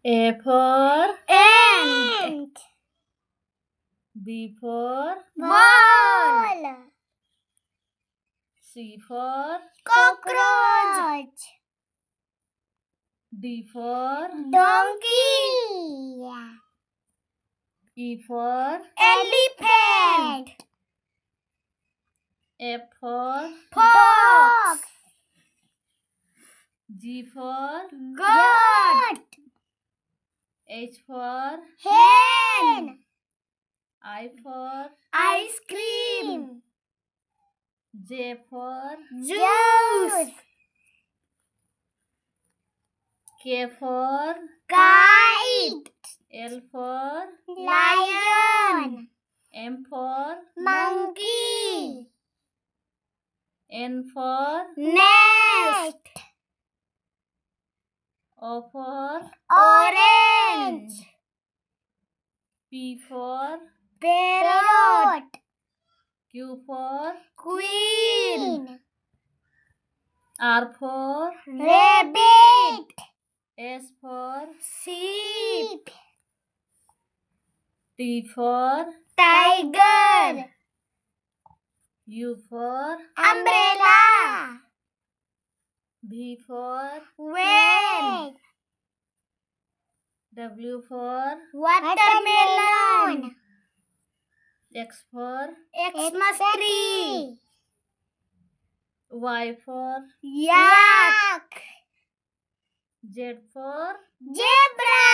A for ant. B for Ball. C for Cockroach. D for Donkey. E for Elephant. F for Fox. G for Goat. H for Hen. I for Ice cream. J for Juice. K for Kite. L for Lion. M for Monkey. N for Nest. O for Orange. P for Parrot. Q for Queen. R for Rabbit. S for Sheep. T for Tiger. U for Umbrella. V for Van. W for Watermelon. X for Xmas tree. Y for Yak. Z for Zebra.